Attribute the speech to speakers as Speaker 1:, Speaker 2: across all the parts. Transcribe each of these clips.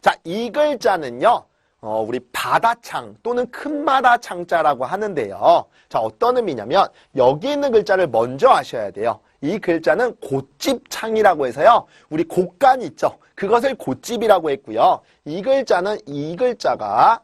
Speaker 1: 자, 이 글자는요, 우리 바다창 또는 큰 바다창자라고 하는데요. 자, 어떤 의미냐면 여기 있는 글자를 먼저 아셔야 돼요. 이 글자는 곶집창이라고 해서요. 우리 곶간 있죠? 그것을 곶집이라고 했고요. 이 글자는 이 글자가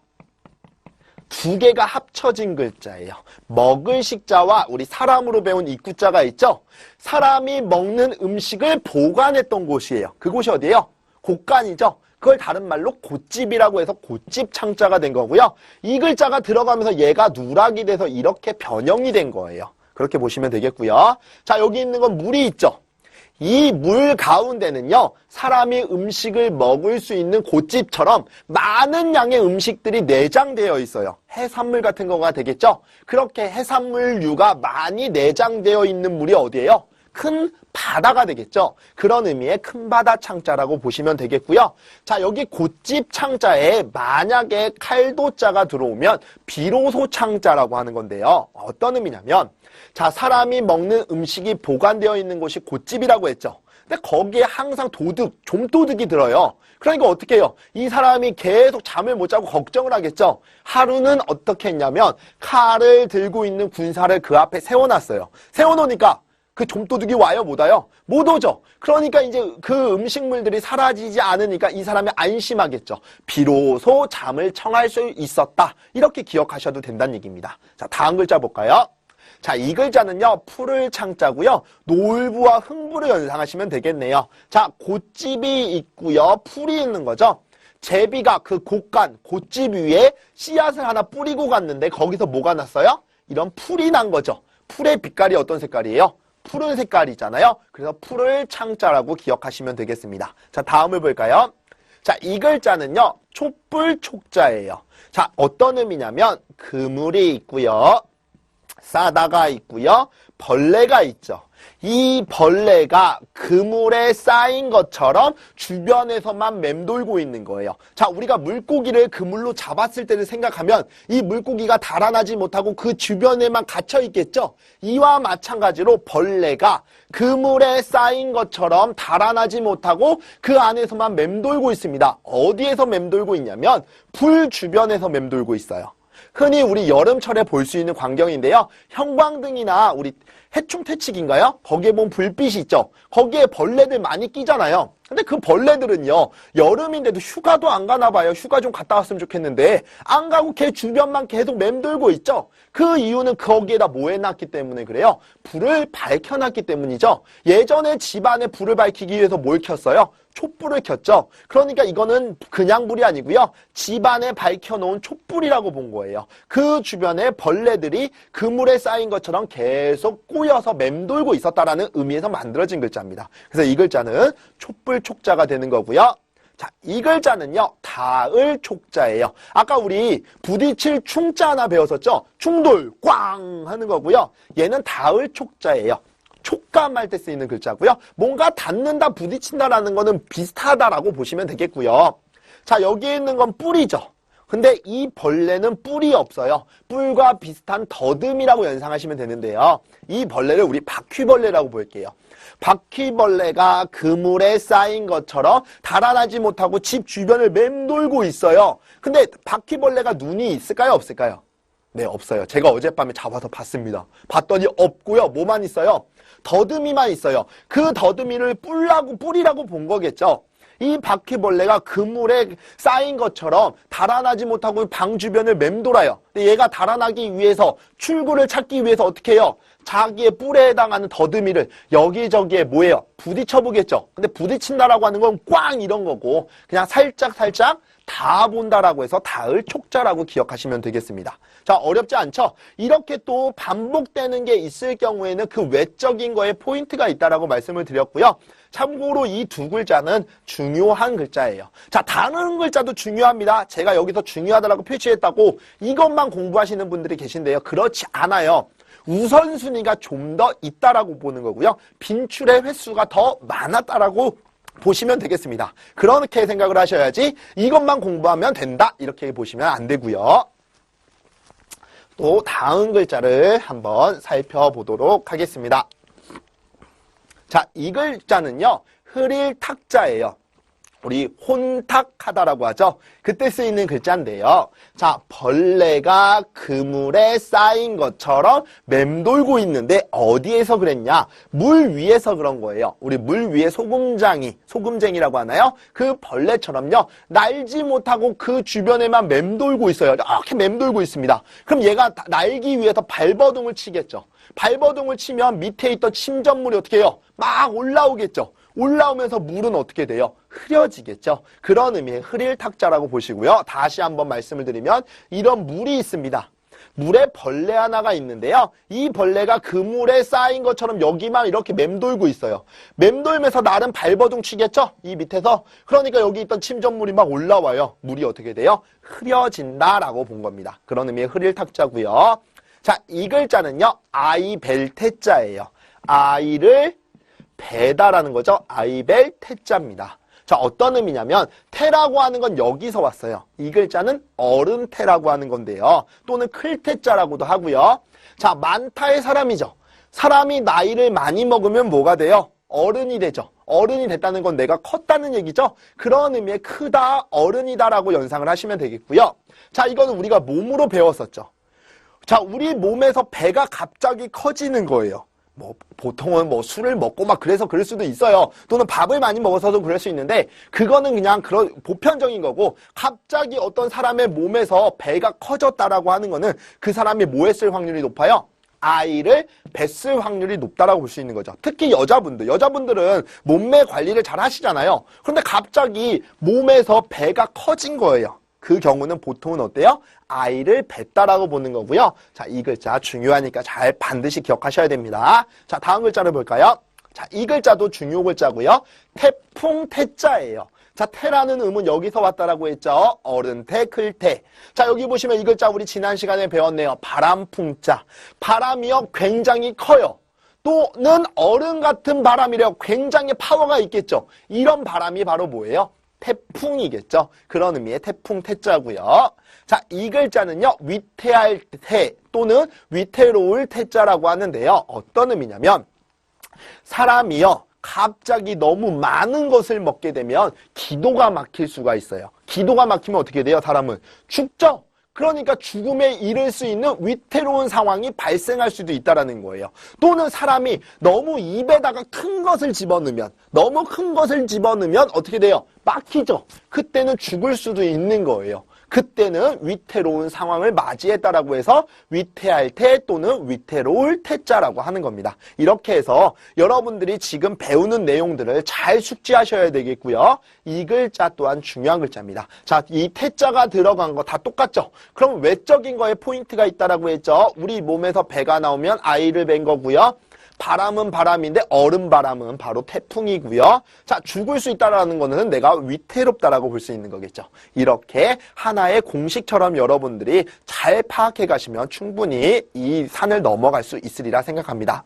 Speaker 1: 두 개가 합쳐진 글자예요. 먹을 식자와 우리 사람으로 배운 입구자가 있죠? 사람이 먹는 음식을 보관했던 곳이에요. 그곳이 어디예요? 곶간이죠? 그걸 다른 말로 곶집이라고 해서 곶집창자가 된 거고요. 이 글자가 들어가면서 얘가 누락이 돼서 이렇게 변형이 된 거예요. 그렇게 보시면 되겠고요. 자, 여기 있는 건 물이 있죠? 이 물 가운데는요, 사람이 음식을 먹을 수 있는 곶집처럼 많은 양의 음식들이 내장되어 있어요. 해산물 같은 거가 되겠죠? 그렇게 해산물류가 많이 내장되어 있는 물이 어디예요? 큰 바다가 되겠죠. 그런 의미의 큰 바다 창자라고 보시면 되겠고요. 자, 여기 곶집 창자에 만약에 칼도자가 들어오면 비로소 창자라고 하는 건데요. 어떤 의미냐면, 자, 사람이 먹는 음식이 보관되어 있는 곳이 곶집이라고 했죠. 근데 거기에 항상 좀도둑이 들어요. 그러니까 어떻게 해요? 이 사람이 계속 잠을 못 자고 걱정을 하겠죠. 하루는 어떻게 했냐면 칼을 들고 있는 군사를 그 앞에 세워놨어요. 세워놓으니까 그 좀도둑이 와요? 못 와요? 못 오죠. 그러니까 이제 그 음식물들이 사라지지 않으니까 이 사람이 안심하겠죠. 비로소 잠을 청할 수 있었다. 이렇게 기억하셔도 된다는 얘기입니다. 자, 다음 글자 볼까요? 자, 이 글자는요, 풀을 창자고요. 놀부와 흥부를 연상하시면 되겠네요. 자, 곶집이 있고요. 풀이 있는 거죠. 제비가 그 곶집 위에 씨앗을 하나 뿌리고 갔는데 거기서 뭐가 났어요? 이런 풀이 난 거죠. 풀의 빛깔이 어떤 색깔이에요? 푸른 색깔이잖아요. 그래서 풀을 창자라고 기억하시면 되겠습니다. 자, 다음을 볼까요? 자, 이 글자는요, 촛불 촉자예요. 자, 어떤 의미냐면 그물이 있고요. 싸다가 있고요. 벌레가 있죠. 이 벌레가 그물에 쌓인 것처럼 주변에서만 맴돌고 있는 거예요. 자, 우리가 물고기를 그물로 잡았을 때를 생각하면 이 물고기가 달아나지 못하고 그 주변에만 갇혀 있겠죠? 이와 마찬가지로 벌레가 그물에 쌓인 것처럼 달아나지 못하고 그 안에서만 맴돌고 있습니다. 어디에서 맴돌고 있냐면 불 주변에서 맴돌고 있어요. 흔히 우리 여름철에 볼 수 있는 광경인데요. 형광등이나 우리 해충퇴치기인가요? 거기에 보면 불빛이 있죠. 거기에 벌레들 많이 끼잖아요. 근데 그 벌레들은요, 여름인데도 휴가도 안 가나 봐요. 휴가 좀 갔다 왔으면 좋겠는데 안 가고 걔 주변만 계속 맴돌고 있죠. 그 이유는 거기에다 뭐 해놨기 때문에 그래요? 불을 밝혀놨기 때문이죠. 예전에 집안에 불을 밝히기 위해서 뭘 켰어요? 촛불을 켰죠. 그러니까 이거는 그냥 불이 아니고요. 집안에 밝혀놓은 촛불이라고 본 거예요. 그 주변에 벌레들이 그물에 쌓인 것처럼 계속 꼬여서 맴돌고 있었다라는 의미에서 만들어진 글자입니다. 그래서 이 글자는 촛불 촉자가 되는 거고요. 자, 이 글자는요, 닿을 촉자예요. 아까 우리 부딪힐 충자 하나 배웠었죠? 충돌, 꽝 하는 거고요. 얘는 닿을 촉자예요. 촉감할 때 쓰이는 글자고요. 뭔가 닿는다, 부딪힌다라는 거는 비슷하다라고 보시면 되겠고요. 자, 여기 있는 건 뿔이죠. 근데 이 벌레는 뿔이 없어요. 뿔과 비슷한 더듬이라고 연상하시면 되는데요. 이 벌레를 우리 바퀴벌레라고 볼게요. 바퀴벌레가 그물에 쌓인 것처럼 달아나지 못하고 집 주변을 맴돌고 있어요. 근데 바퀴벌레가 눈이 있을까요? 없을까요? 네, 없어요. 제가 어젯밤에 잡아서 봤습니다. 봤더니 없고요. 뭐만 있어요? 더듬이만 있어요. 그 더듬이를 뿔이라고 본 거겠죠. 이 바퀴벌레가 그물에 쌓인 것처럼 달아나지 못하고 방 주변을 맴돌아요. 근데 얘가 달아나기 위해서, 출구를 찾기 위해서 어떻게 해요? 자기의 뿔에 해당하는 더듬이를 여기저기에 뭐예요? 부딪혀 보겠죠. 근데 부딪힌다라고 하는 건 꽝 이런 거고, 그냥 살짝 닿아 본다라고 해서 닿을 촉자라고 기억하시면 되겠습니다. 자, 어렵지 않죠? 이렇게 또 반복되는 게 있을 경우에는 그 외적인 거에 포인트가 있다라고 말씀을 드렸고요. 참고로 이 두 글자는 중요한 글자예요. 자, 다른 글자도 중요합니다. 제가 여기서 중요하다라고 표시했다고 이것만 공부하시는 분들이 계신데요. 그렇지 않아요. 우선순위가 좀 더 있다라고 보는 거고요. 빈출의 횟수가 더 많았다라고 보시면 되겠습니다. 그렇게 생각을 하셔야지 이것만 공부하면 된다 이렇게 보시면 안 되고요. 또 다음 글자를 한번 살펴보도록 하겠습니다. 자, 이 글자는요, 흐릴 탁자예요. 우리 혼탁하다라고 하죠. 그때 쓰이는 글자인데요. 자, 벌레가 그물에 쌓인 것처럼 맴돌고 있는데 어디에서 그랬냐? 물 위에서 그런 거예요. 우리 물 위에 소금쟁이라고 하나요? 그 벌레처럼요. 날지 못하고 그 주변에만 맴돌고 있어요. 이렇게 맴돌고 있습니다. 그럼 얘가 날기 위해서 발버둥을 치겠죠. 발버둥을 치면 밑에 있던 침전물이 어떻게 해요? 막 올라오겠죠. 올라오면서 물은 어떻게 돼요? 흐려지겠죠. 그런 의미의 흐릴 탁자라고 보시고요. 다시 한번 말씀을 드리면 이런 물이 있습니다. 물에 벌레 하나가 있는데요. 이 벌레가 그물에 쌓인 것처럼 여기만 이렇게 맴돌고 있어요. 맴돌면서 나름 발버둥 치겠죠? 이 밑에서. 그러니까 여기 있던 침전물이 막 올라와요. 물이 어떻게 돼요? 흐려진다라고 본 겁니다. 그런 의미의 흐릴 탁자고요. 자, 이 글자는요. 아이벨 태자예요. 아이를 배다라는 거죠. 아이벨 태자입니다. 자, 어떤 의미냐면 태라고 하는 건 여기서 왔어요. 이 글자는 어른 태라고 하는 건데요. 또는 클 태자라고도 하고요. 자, 많다의 사람이죠. 사람이 나이를 많이 먹으면 뭐가 돼요? 어른이 되죠. 어른이 됐다는 건 내가 컸다는 얘기죠. 그런 의미의 크다, 어른이다라고 연상을 하시면 되겠고요. 자, 이거는 우리가 몸으로 배웠었죠. 자, 우리 몸에서 배가 갑자기 커지는 거예요. 보통은 술을 먹고 막 그래서 그럴 수도 있어요. 또는 밥을 많이 먹어서도 그럴 수 있는데, 그거는 그냥 그런 보편적인 거고, 갑자기 어떤 사람의 몸에서 배가 커졌다라고 하는 거는 그 사람이 뭐 했을 확률이 높아요? 아이를 뱄을 확률이 높다라고 볼 수 있는 거죠. 특히 여자분들은 몸매 관리를 잘 하시잖아요. 그런데 갑자기 몸에서 배가 커진 거예요. 그 경우는 보통은 어때요? 아이를 뱄다라고 보는 거고요. 자, 이 글자 중요하니까 잘 반드시 기억하셔야 됩니다. 자, 다음 글자를 볼까요? 자, 이 글자도 중요 글자고요. 태풍 태자예요. 자, 태라는 음은 여기서 왔다라고 했죠. 어른태, 클태. 자, 여기 보시면 이 글자 우리 지난 시간에 배웠네요. 바람풍자. 바람이요, 굉장히 커요. 또는 어른 같은 바람이래요. 굉장히 파워가 있겠죠. 이런 바람이 바로 뭐예요? 태풍이겠죠. 그런 의미의 태풍 태자고요. 자, 이 글자는요. 위태할 태 또는 위태로울 태자라고 하는데요. 어떤 의미냐면 사람이요. 갑자기 너무 많은 것을 먹게 되면 기도가 막힐 수가 있어요. 기도가 막히면 어떻게 돼요? 사람은 죽죠. 그러니까 죽음에 이를 수 있는 위태로운 상황이 발생할 수도 있다는 거예요. 또는 사람이 너무 입에다가 큰 것을 집어넣으면, 너무 큰 것을 집어넣으면 어떻게 돼요? 막히죠. 그때는 죽을 수도 있는 거예요. 그때는 위태로운 상황을 맞이했다라고 해서 위태할 태 또는 위태로울 태자라고 하는 겁니다. 이렇게 해서 여러분들이 지금 배우는 내용들을 잘 숙지하셔야 되겠고요. 이 글자 또한 중요한 글자입니다. 자, 이 태자가 들어간 거 다 똑같죠? 그럼 외적인 거에 포인트가 있다라고 했죠? 우리 몸에서 배가 나오면 아이를 뵌 거고요. 바람은 바람인데 어른 바람은 바로 태풍이고요. 자, 죽을 수 있다라는 거는 내가 위태롭다라고 볼 수 있는 거겠죠. 이렇게 하나의 공식처럼 여러분들이 잘 파악해 가시면 충분히 이 산을 넘어갈 수 있으리라 생각합니다.